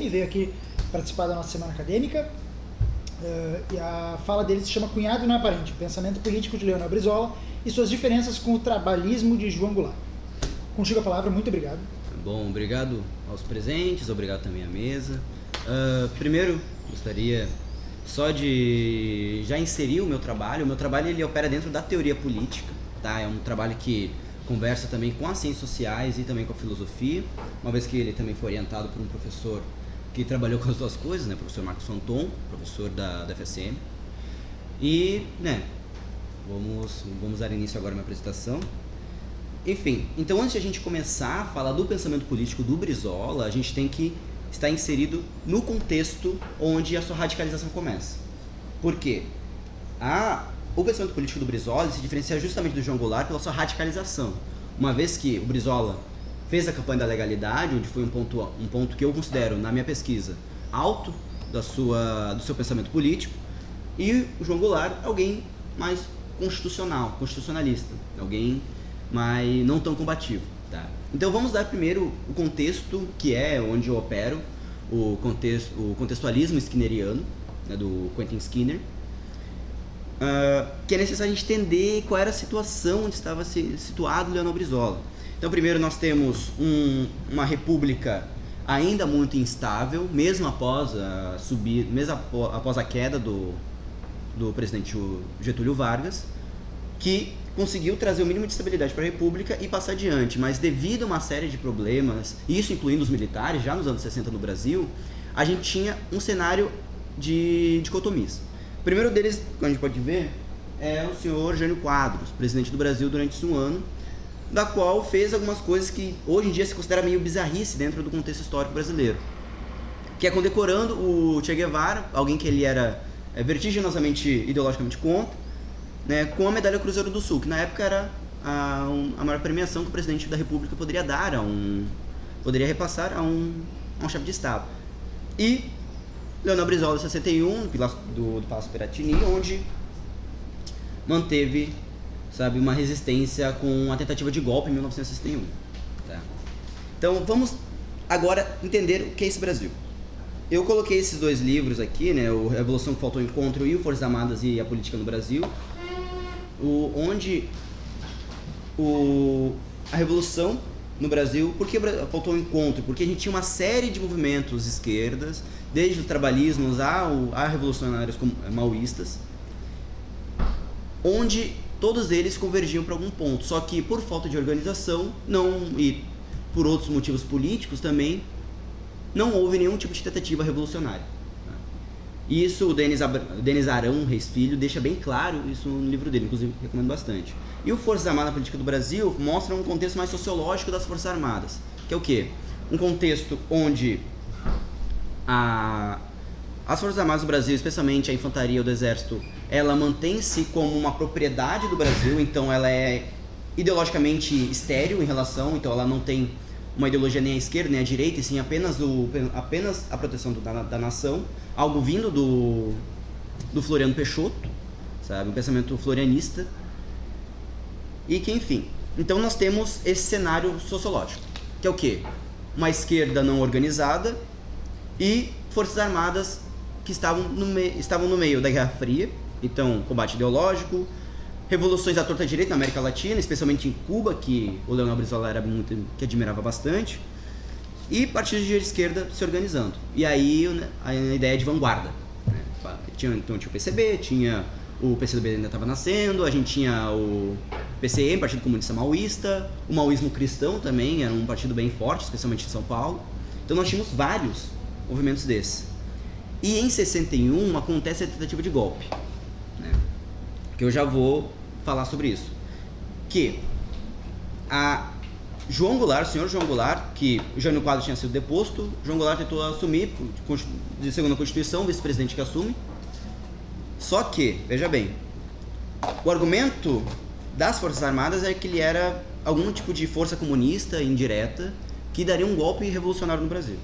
veio aqui participar da nossa semana acadêmica, e a fala dele se chama Cunhado Não Aparente, Pensamento Político de Leonel Brizola e suas diferenças com o trabalhismo de João Goulart. Contigo a palavra, muito obrigado. Bom, obrigado aos presentes, obrigado também à mesa. Primeiro, gostaria só de já inserir o meu trabalho. O meu trabalho ele opera dentro da teoria política, tá? É um trabalho que conversa também com as ciências sociais e também com a filosofia, uma vez que ele também foi orientado por um professor que trabalhou com as duas coisas, né? O professor Marcos Fanton, professor da FSM. E, né, vamos dar início agora à minha apresentação. Enfim, então antes de a gente começar a falar do pensamento político do Brizola, a gente tem que estar inserido no contexto onde a sua radicalização começa. Por quê? O pensamento político do Brizola se diferencia justamente do João Goulart pela sua radicalização. Uma vez que o Brizola fez a campanha da legalidade, onde foi um ponto que eu considero, na minha pesquisa, alto do seu pensamento político, e o João Goulart é alguém mais constitucionalista, alguém mas não tão combativo, tá? Então vamos dar primeiro o contexto que é onde eu opero, o contextualismo skinneriano, né, do Quentin Skinner, que é necessário a gente entender qual era a situação onde estava situado Leonel Brizola. Então primeiro nós temos uma república ainda muito instável, mesmo após a queda do presidente Getúlio Vargas, que conseguiu trazer o mínimo de estabilidade para a República e passar adiante, mas devido a uma série de problemas, isso incluindo os militares, já nos anos 60 no Brasil, a gente tinha um cenário de dicotomias. O primeiro deles, que a gente pode ver, é o senhor Jânio Quadros, presidente do Brasil durante esse ano, da qual fez algumas coisas que hoje em dia se considera meio bizarrice dentro do contexto histórico brasileiro, que é condecorando o Che Guevara, alguém que ele era vertiginosamente ideologicamente contra, né, com a medalha Cruzeiro do Sul, que na época era a maior premiação que o presidente da República poderia dar poderia repassar a um chefe de Estado. E Leonel Brizola, em 61, do Palácio Piratini, onde manteve, uma resistência com a tentativa de golpe em 1961. Tá? Então vamos agora entender o que é esse Brasil. Eu coloquei esses dois livros aqui, né, o Revolução que Faltou Encontro e o Forças Armadas e a Política no Brasil, onde a Revolução no Brasil, por que faltou um encontro? Porque a gente tinha uma série de movimentos esquerdas, desde os trabalhismos a revolucionários maoístas, onde todos eles convergiam para algum ponto, só que por falta de organização e por outros motivos políticos também, não houve nenhum tipo de tentativa revolucionária. E isso o Denis Arão Reis Filho deixa bem claro isso no livro dele, inclusive recomendo bastante. E o Forças Armadas na Política do Brasil mostra um contexto mais sociológico das Forças Armadas, que é o quê? Um contexto onde as Forças Armadas do Brasil, especialmente a infantaria do Exército, ela mantém-se como uma propriedade do Brasil, então ela é ideologicamente estéril em relação, então ela não tem uma ideologia nem à esquerda nem à direita, e sim apenas a proteção da nação, algo vindo do Floriano Peixoto, um pensamento florianista, e que, enfim, então nós temos esse cenário sociológico, que é o quê? Uma esquerda não organizada e forças armadas que estavam no meio da Guerra Fria, então combate ideológico, revoluções à torta direita na América Latina, especialmente em Cuba, que o Leonel Brizola que admirava bastante, e partidos de esquerda se organizando. E aí a ideia de vanguarda. Né? Então tinha o PCB, tinha o PCdoB ainda estava nascendo, a gente tinha o PCM, Partido Comunista Maoísta, o maoísmo cristão também, era um partido bem forte, especialmente em São Paulo. Então nós tínhamos vários movimentos desses. E em 61 acontece a tentativa de golpe, né? Que eu já vou falar sobre isso. Que o senhor João Goulart, que o Jânio Quadros tinha sido deposto, João Goulart tentou assumir, segundo a Constituição, o vice-presidente que assume. Só que, veja bem, o argumento das Forças Armadas é que ele era algum tipo de força comunista indireta que daria um golpe revolucionário no Brasil.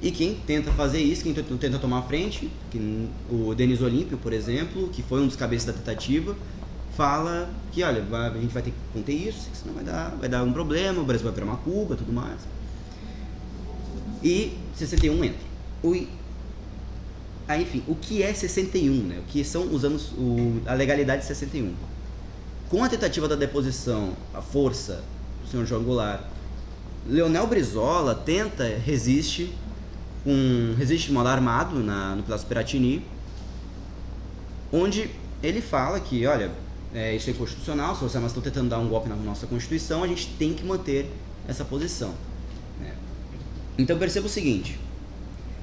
E quem tenta fazer isso, quem tenta tomar a frente, o Denis Olímpio, por exemplo, que foi um dos cabeças da tentativa, fala que, olha, a gente vai ter que conter isso, senão vai dar um problema, o Brasil vai virar uma Cuba, tudo mais. E 61 entra. Enfim, o que é 61, né? O que são os anos, a legalidade de 61? Com a tentativa da deposição, a força do senhor João Goulart, Leonel Brizola resiste de modo armado no Palácio Piratini, onde ele fala que, olha, isso é inconstitucional, se os armas estão tentando dar um golpe na nossa Constituição, a gente tem que manter essa posição. Né? Então perceba o seguinte,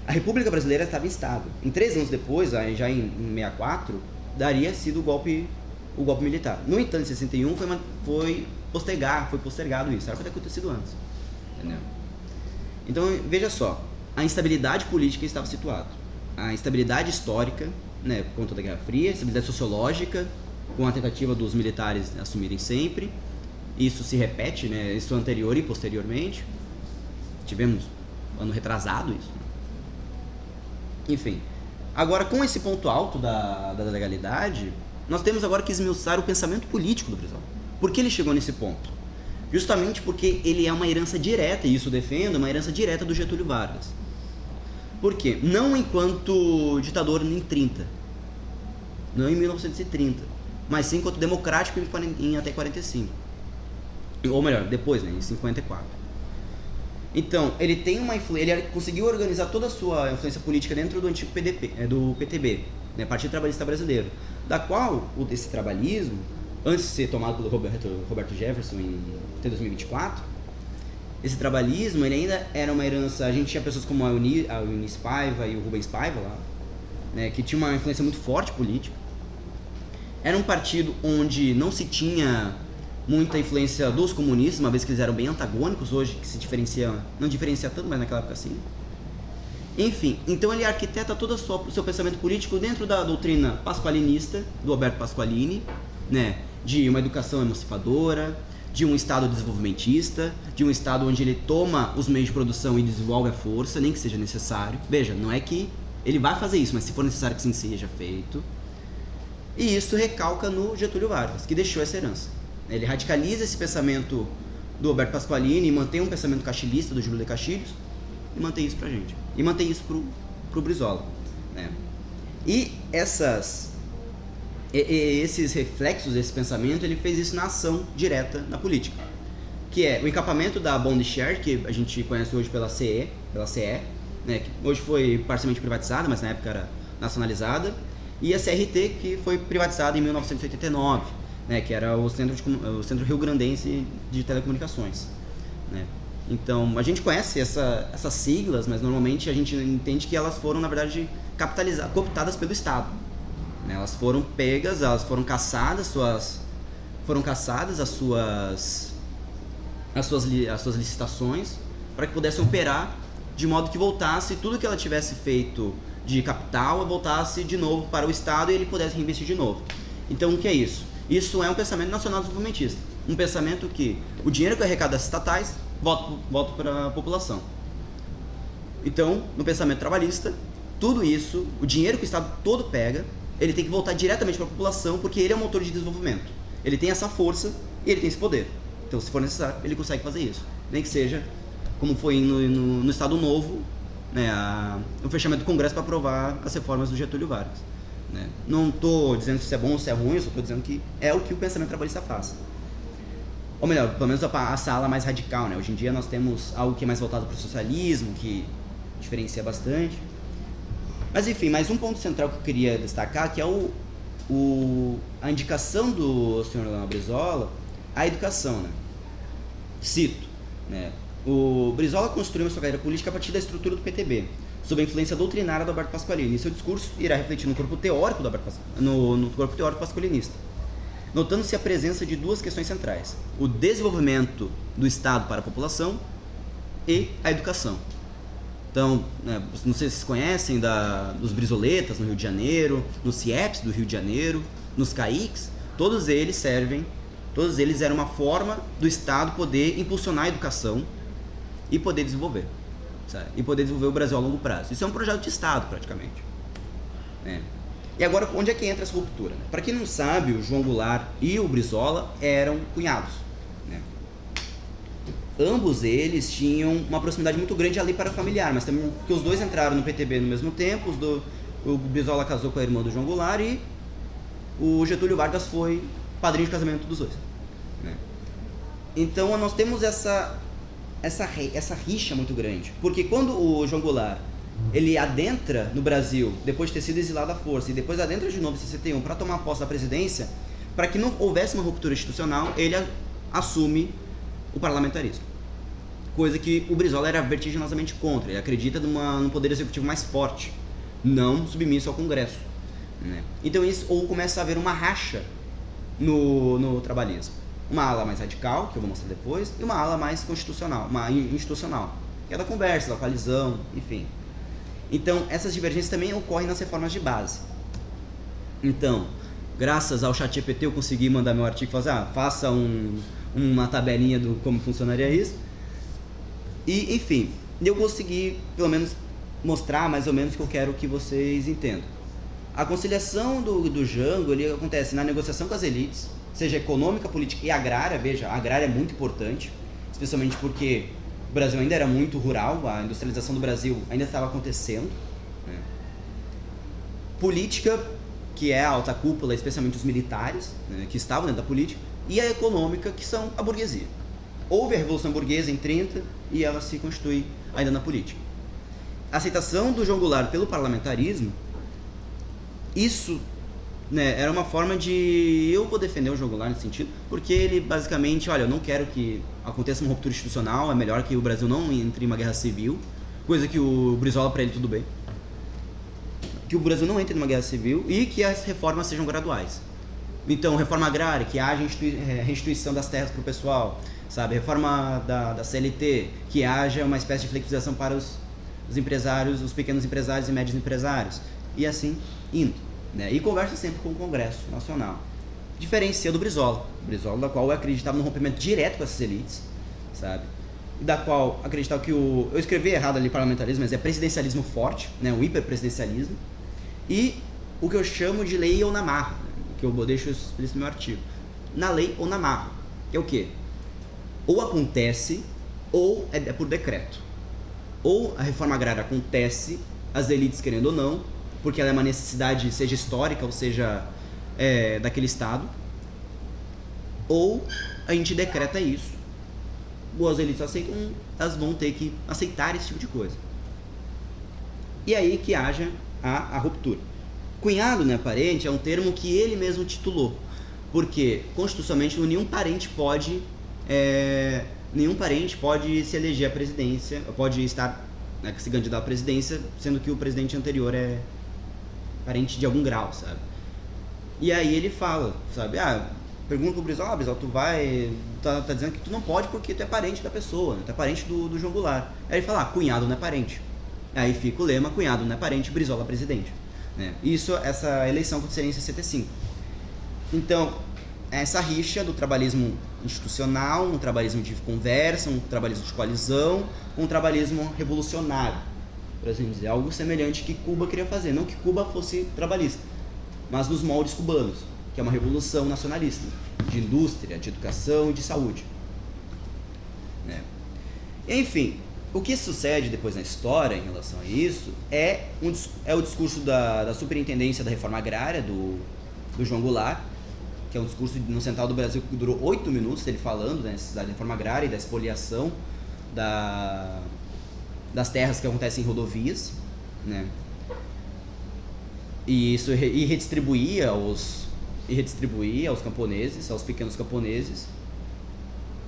a República Brasileira estava instável. Em 3 anos depois, já em 64, daria sido o golpe militar. No entanto, em 61 foi postergado isso, era para ter acontecido antes. Entendeu? Então, veja só, a instabilidade política estava situada, a instabilidade histórica, né, por conta da Guerra Fria, a instabilidade sociológica, com a tentativa dos militares assumirem sempre, isso se repete, né, isso anterior e posteriormente, tivemos ano retrasado isso. Enfim, agora com esse ponto alto da legalidade, nós temos agora que esmiuçar o pensamento político do Brizola. Por que ele chegou nesse ponto? Justamente porque ele é uma herança direta, e isso defende, uma herança direta do Getúlio Vargas. Por quê? Não enquanto ditador em 30, não em 1930, mas sim enquanto democrático em até 45. Ou melhor, depois, né, em 54. Então, ele tem ele conseguiu organizar toda a sua influência política dentro do antigo do PTB, né, Partido Trabalhista Brasileiro, da qual esse trabalhismo, antes de ser tomado pelo Roberto Jefferson em 2024, esse trabalhismo ele ainda era uma herança. A gente tinha pessoas como a Eunice Paiva e o Rubens Paiva lá, né, que tinha uma influência muito forte política. Era um partido onde não se tinha muita influência dos comunistas, uma vez que eles eram bem antagônicos, hoje que se diferencia, não diferencia tanto, mas naquela época sim. Enfim, então ele arquiteta todo o seu pensamento político dentro da doutrina pasqualinista, do Alberto Pasqualini, né, de uma educação emancipadora, de um Estado desenvolvimentista, de um Estado onde ele toma os meios de produção e desenvolve a força, nem que seja necessário. Veja, não é que ele vai fazer isso, mas se for necessário que sim seja feito. E isso recalca no Getúlio Vargas, que deixou essa herança. Ele radicaliza esse pensamento do Alberto Pasqualini e mantém um pensamento castilhista do Júlio de Castilhos e mantém isso pra gente. E mantém isso pro Brizola. Né? E esses reflexos desse pensamento, ele fez isso na ação direta na política, que é o encapamento da Bond Share, que a gente conhece hoje pela CE, né, que hoje foi parcialmente privatizada, mas na época era nacionalizada, e a CRT, que foi privatizada em 1989, né, que era o Centro Rio-Grandense de Telecomunicações. Né. Então, a gente conhece essas siglas, mas normalmente a gente entende que elas foram, na verdade, cooptadas pelo Estado. Elas foram pegas, elas foram caçadas as suas licitações para que pudessem operar de modo que voltasse tudo que ela tivesse feito de capital, voltasse de novo para o Estado e ele pudesse reinvestir de novo. Então, o que é isso? Isso é um pensamento nacional desenvolvimentista, um pensamento que o dinheiro que é arrecada das estatais volta para a população. Então, no pensamento trabalhista, tudo isso, o dinheiro que o Estado todo pega, ele tem que voltar diretamente para a população, porque ele é o motor de desenvolvimento. Ele tem essa força e ele tem esse poder. Então, se for necessário, ele consegue fazer isso. Nem que seja, como foi no Estado Novo, né, o fechamento do Congresso para aprovar as reformas do Getúlio Vargas. Né? Não estou dizendo se é bom ou se é ruim, eu só estou dizendo que é o que o pensamento trabalhista faz. Ou melhor, pelo menos a sala mais radical. Né? Hoje em dia nós temos algo que é mais voltado para o socialismo, que diferencia bastante. Mas enfim, mais um ponto central que eu queria destacar, que é a indicação do Sr. Leonel Brizola à educação. Né? Cito, né? O Brizola construiu sua carreira política a partir da estrutura do PTB, sob a influência doutrinária do Alberto Pasqualini, e seu discurso irá refletir no corpo teórico no corpo teórico pasqualinista, notando-se a presença de duas questões centrais: o desenvolvimento do Estado para a população e a educação. Então, né, não sei se vocês conhecem dos brizoletas no Rio de Janeiro, nos CIEPs do Rio de Janeiro, nos CAICs, todos eles eram uma forma do Estado poder impulsionar a educação e poder desenvolver, sabe? E poder desenvolver o Brasil a longo prazo. Isso é um projeto de Estado, praticamente. Né? E agora, onde é que entra essa ruptura? Né? Para quem não sabe, o João Goulart e o Brizola eram cunhados. Né? ambos eles tinham uma proximidade muito grande ali para familiar, mas também porque os dois entraram no PTB no mesmo tempo, o Brizola casou com a irmã do João Goulart e o Getúlio Vargas foi padrinho de casamento dos dois, né? Então nós temos essa rixa muito grande, porque quando o João Goulart ele adentra no Brasil, depois de ter sido exilado à força, e depois adentra de novo em 61 para tomar posse da presidência, para que não houvesse uma ruptura institucional, ele assume o parlamentarismo. Coisa que o Brizola era vertiginosamente contra. Ele acredita num poder executivo mais forte, não submisso ao Congresso, né? Então isso, ou começa a haver uma racha no trabalhismo. Uma ala mais radical, que eu vou mostrar depois, e uma ala mais constitucional, institucional, que é da conversa, da coalizão, enfim. Então, essas divergências também ocorrem nas reformas de base. Então, graças ao ChatGPT eu consegui mandar meu artigo e fazer, faça uma tabelinha do como funcionaria isso. E, enfim, eu consegui, pelo menos, mostrar mais ou menos o que eu quero que vocês entendam. A conciliação do Jango, ele acontece na negociação com as elites, seja econômica, política e agrária. Veja, a agrária é muito importante, especialmente porque o Brasil ainda era muito rural, a industrialização do Brasil ainda estava acontecendo, né? Política, que é a alta cúpula, especialmente os militares, né, que estavam dentro da política, e a econômica, que são a burguesia. Houve a Revolução Burguesa em 30 e ela se constitui ainda na política. A aceitação do João Goulart pelo parlamentarismo, isso, né, era uma forma de... Eu vou defender o João Goulart nesse sentido, porque ele basicamente, olha, eu não quero que aconteça uma ruptura institucional, é melhor que o Brasil não entre em uma guerra civil, coisa que o Brizola, para ele, tudo bem. Que o Brasil não entre numa guerra civil e que as reformas sejam graduais. Então, reforma agrária, que haja restituição das terras para o pessoal, sabe? Reforma da CLT, que haja uma espécie de flexibilização para os empresários, os pequenos empresários e médios empresários, e assim indo, né? E conversa sempre com o Congresso Nacional. Diferencia do Brizola, da qual eu acreditava no rompimento direto com essas elites, sabe? E da qual acreditava que eu escrevi errado ali parlamentarismo, mas é presidencialismo forte, né? O hiperpresidencialismo, e o que eu chamo de lei ou na marra, que eu deixo explícito no meu artigo. Na lei ou na marra, que é o quê? Ou acontece, ou é por decreto. Ou a reforma agrária acontece, as elites querendo ou não, porque ela é uma necessidade, seja histórica ou seja daquele estado, ou a gente decreta isso. Ou as elites aceitam, elas vão ter que aceitar esse tipo de coisa. E aí que haja a ruptura. Cunhado, né, parente, é um termo que ele mesmo titulou, porque constitucionalmente nenhum parente pode se eleger à presidência, pode estar, né, se candidatar à presidência, sendo que o presidente anterior é parente de algum grau, sabe? E aí ele fala, sabe, pergunta pro Brizola, Brizola, tu tá dizendo que tu não pode porque tu é parente da pessoa, né? Tu é parente do João Goulart. Aí ele fala, cunhado não é parente. Aí fica o lema, cunhado não é parente, Brizola presidente, né? Essa eleição aconteceria em 65. Então, essa rixa do trabalhismo institucional, um trabalhismo de conversa, um trabalhismo de coalizão, um trabalhismo revolucionário, por assim dizer, algo semelhante que Cuba queria fazer, não que Cuba fosse trabalhista, mas nos moldes cubanos, que é uma revolução nacionalista, de indústria, de educação e de saúde, né? Enfim, o que sucede depois na história em relação a isso é o discurso da superintendência da reforma agrária do João Goulart, que é um discurso no Central do Brasil que durou 8 minutos, ele falando da necessidade da reforma agrária e da expoliação das terras que acontecem em rodovias, né? E isso redistribuía aos camponeses, aos pequenos camponeses.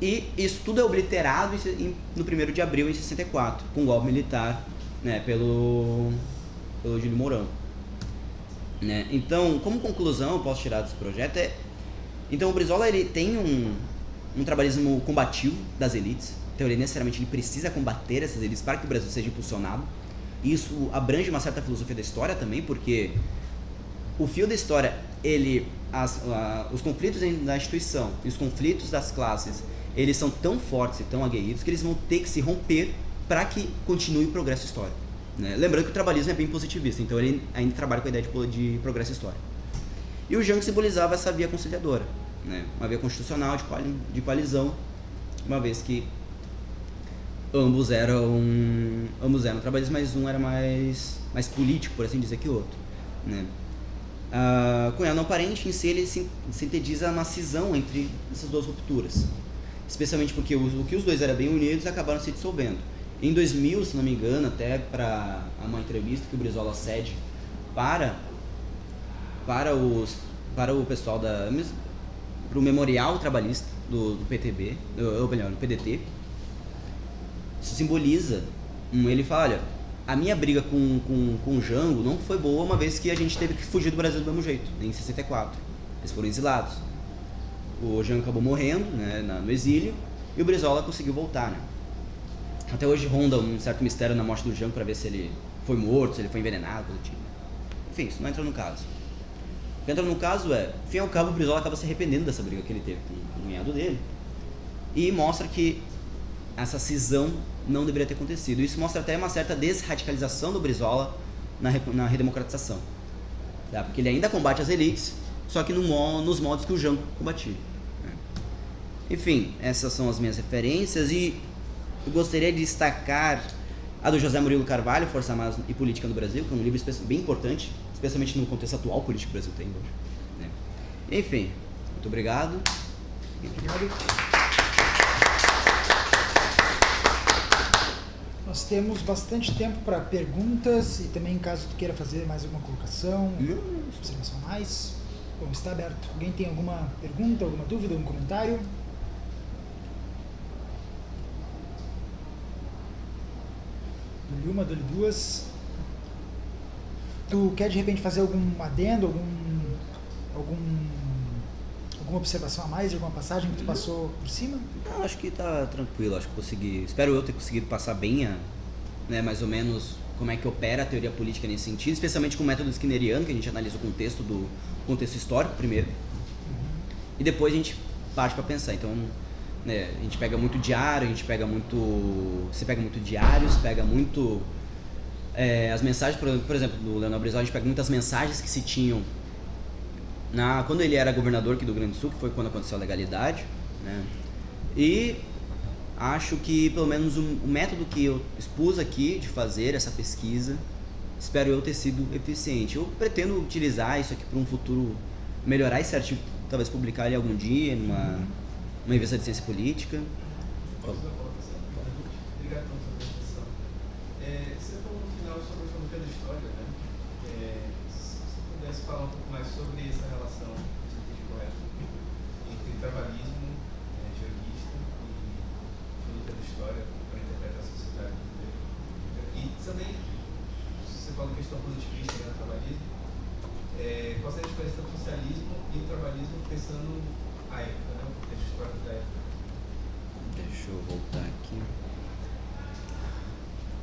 E isso tudo é obliterado no 1º de abril de 64, com o golpe militar, né, pelo Júlio Mourão, né? Então, como conclusão, eu posso tirar desse projeto então o Brizola, ele tem um trabalhismo combativo das elites. Então ele necessariamente precisa combater essas elites para que o Brasil seja impulsionado. Isso abrange uma certa filosofia da história também, porque o fio da história, os conflitos da instituição e os conflitos das classes, eles são tão fortes e tão aguerridos que eles vão ter que se romper para que continue o progresso histórico, né? Lembrando que o trabalhismo é bem positivista, então ele ainda trabalha com a ideia de progresso histórico. E o Jango simbolizava essa via conciliadora, né? Uma via constitucional de coalizão, uma vez que ambos eram trabalhistas, mas um era mais político, por assim dizer, que o outro, né? Cunhado não parente, em si, ele sintetiza uma cisão entre essas duas rupturas, especialmente porque o que os dois eram bem unidos acabaram se dissolvendo. Em 2000, se não me engano, até para uma entrevista que o Brizola cede para o pessoal para o Memorial Trabalhista do PTB, ou melhor, do PDT, isso simboliza, ele fala, olha, a minha briga com o Jango não foi boa, uma vez que a gente teve que fugir do Brasil do mesmo jeito, em 64. Eles foram exilados. O Jango acabou morrendo, né, no exílio, e o Brizola conseguiu voltar, né? Até hoje ronda um certo mistério na morte do Jango para ver se ele foi morto, se ele foi envenenado, coisa do tipo. Enfim, isso não entra no caso. O que entra no caso é, fim ao cabo, o Brizola acaba se arrependendo dessa briga que ele teve com o cunhado dele e mostra que essa cisão não deveria ter acontecido. Isso mostra até uma certa desradicalização do Brizola na redemocratização, tá? Porque ele ainda combate as elites, só que nos modos que o Jango combatia, né? Enfim, essas são as minhas referências e eu gostaria de destacar a do José Murilo Carvalho, Força Armada e Política no Brasil, que é um livro bem importante, especialmente no contexto atual político que o Brasil tem hoje, né? Enfim, muito obrigado. Obrigado. Nós temos bastante tempo para perguntas e também caso tu queira fazer mais alguma colocação, observação a mais, bom, está aberto. Alguém tem alguma pergunta, alguma dúvida, algum comentário? Dou-lhe uma, dou-lhe duas. Tu quer de repente fazer algum adendo, alguma observação a mais de alguma passagem que tu passou por cima? Não, acho que tá tranquilo, acho que consegui, espero eu ter conseguido passar bem né, mais ou menos como é que opera a teoria política nesse sentido, especialmente com o método skinneriano, que a gente analisa o contexto histórico primeiro, e depois a gente parte para pensar. Então, né, a gente pega muito diário, você pega muito diários, pega muito as mensagens, por exemplo, do Leonel Brizola, a gente pega muitas mensagens que se tinham quando ele era governador aqui do Rio Grande do Sul, que foi quando aconteceu a legalidade, né? E acho que pelo menos o método que eu expus aqui de fazer essa pesquisa, espero eu ter sido eficiente. Eu pretendo utilizar isso aqui para um futuro, melhorar esse artigo, talvez publicar ele algum dia numa revista de ciência política. Obrigado pela sua apresentação. Você falou no final sobre a filosofia da história, né? Se você pudesse falar um pouco mais sobre essa relação, se eu entendi correto, entre trabalhismo, janguista e filosofia da história para interpretar a sociedade. E também, você falou questão positivista, né, trabalhismo, qual seria a diferença do socialismo e o trabalhismo pensando a época, né, o contexto histórico da época? Deixa eu voltar aqui.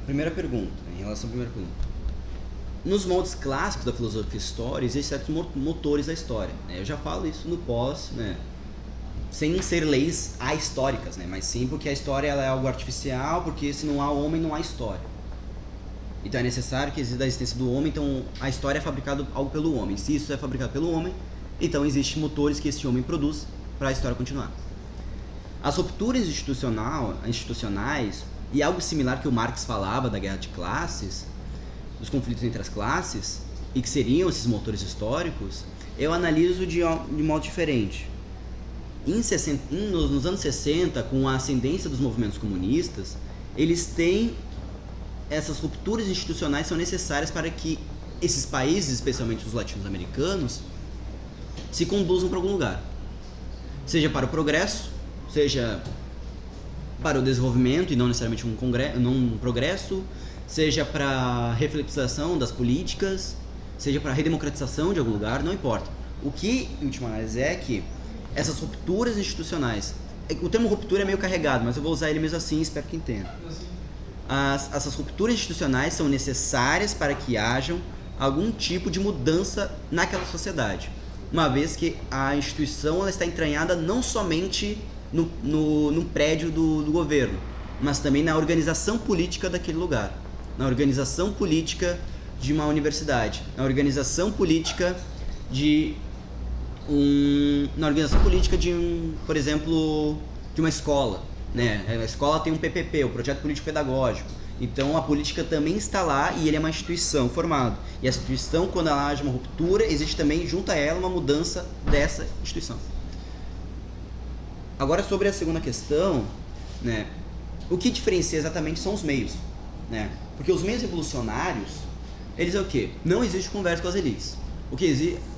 Primeira pergunta, em relação à primeira pergunta. Nos moldes clássicos da filosofia histórica, existem certos motores da história, né? Eu já falo isso no pós, né? Sem ser leis ahistóricas, né? Mas sim porque a história ela é algo artificial, porque se não há homem, não há história. Então é necessário que exista a existência do homem, então a história é fabricada algo pelo homem. Se isso é fabricado pelo homem, então existem motores que esse homem produz para a história continuar. As rupturas institucionais, e algo similar que o Marx falava da guerra de classes, dos conflitos entre as classes, e que seriam esses motores históricos, eu analiso de modo diferente. Nos anos 60, com a ascendência dos movimentos comunistas, eles têm essas rupturas institucionais são necessárias para que esses países, especialmente os latino-americanos, se conduzam para algum lugar. Seja para o progresso, seja para o desenvolvimento e não necessariamente um progresso, seja para a reflexização das políticas, seja para a redemocratização de algum lugar, não importa. O que, em última análise, é que essas rupturas institucionais, o termo ruptura é meio carregado, mas eu vou usar ele mesmo assim, espero que entenda. Essas rupturas institucionais são necessárias para que hajam algum tipo de mudança naquela sociedade, uma vez que a instituição ela está entranhada não somente no prédio do governo, mas também na organização política daquele lugar, na organização política de uma universidade, na organização política por exemplo, de uma escola, né? A escola tem um PPP, o Projeto Político Pedagógico. Então a política também está lá e ele é uma instituição formada. E a instituição, quando ela age uma ruptura, existe também junto a ela uma mudança dessa instituição. Agora sobre a segunda questão, né? O que diferencia exatamente são os meios, né? Porque os meios revolucionários, eles é o quê? Não existe conversa com as elites.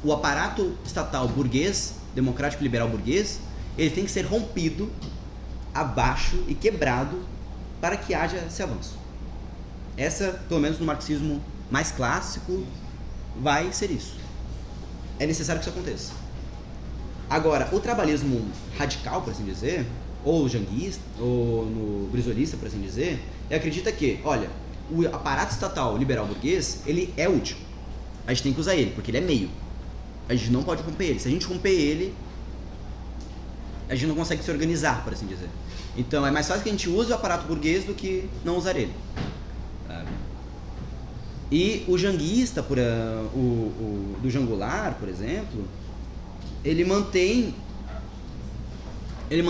O aparato estatal burguês, democrático liberal burguês, ele tem que ser rompido abaixo e quebrado para que haja esse avanço. Essa, pelo menos no marxismo mais clássico, vai ser isso. É necessário que isso aconteça. Agora, o trabalhismo radical, por assim dizer, ou janguista, ou no brisolista, por assim dizer, ele acredita que, olha, o aparato estatal liberal burguês, ele é útil. A gente tem que usar ele, porque ele é meio. A gente não pode romper ele. Se a gente romper ele, a gente não consegue se organizar, por assim dizer. Então é mais fácil que a gente use o aparato burguês do que não usar ele. E o janguista, do Jangular, por exemplo, ele mantém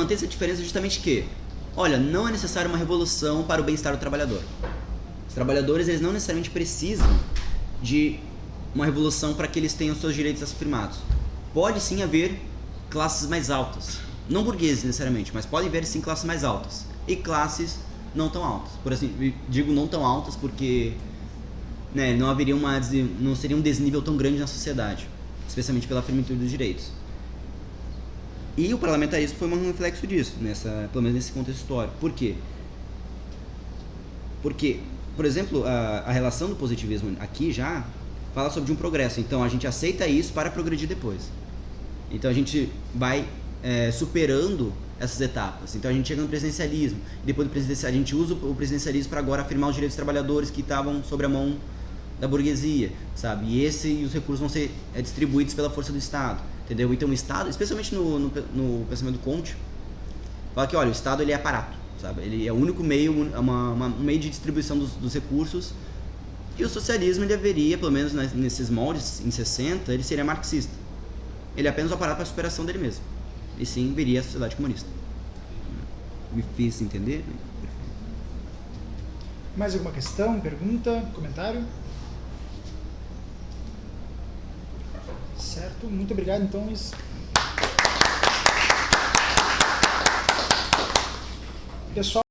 essa diferença justamente que, olha, não é necessário uma revolução para o bem-estar do trabalhador. Os trabalhadores, eles não necessariamente precisam de uma revolução para que eles tenham seus direitos afirmados. Pode sim haver classes mais altas, não burgueses necessariamente, mas podem haver sim classes mais altas e classes não tão altas. Por assim, digo não tão altas porque, né, não seria um desnível tão grande na sociedade, especialmente pela firmeza dos direitos. E o parlamentarismo foi um reflexo disso, pelo menos nesse contexto histórico. Por quê? Porque, por exemplo, a relação do positivismo aqui já fala sobre um progresso. Então a gente aceita isso para progredir depois. Então a gente vai superando essas etapas. Então a gente chega no presidencialismo. Depois do presidencialismo, a gente usa o presidencialismo para agora afirmar os direitos dos trabalhadores que estavam sobre a mão da burguesia, sabe? E os recursos vão ser distribuídos pela força do Estado, entendeu? Então o Estado, especialmente no pensamento do Comte, fala que, olha, o Estado ele é aparato, sabe? Ele é o único meio, um meio de distribuição dos recursos. E o socialismo ele deveria, pelo menos nesses moldes, em 60, ele seria marxista. Ele é apenas o aparato para a superação dele mesmo. E sim, viria a sociedade comunista. Me fiz entender? Mais alguma questão, pergunta, comentário? Certo, muito obrigado então, Luiz. Pessoal,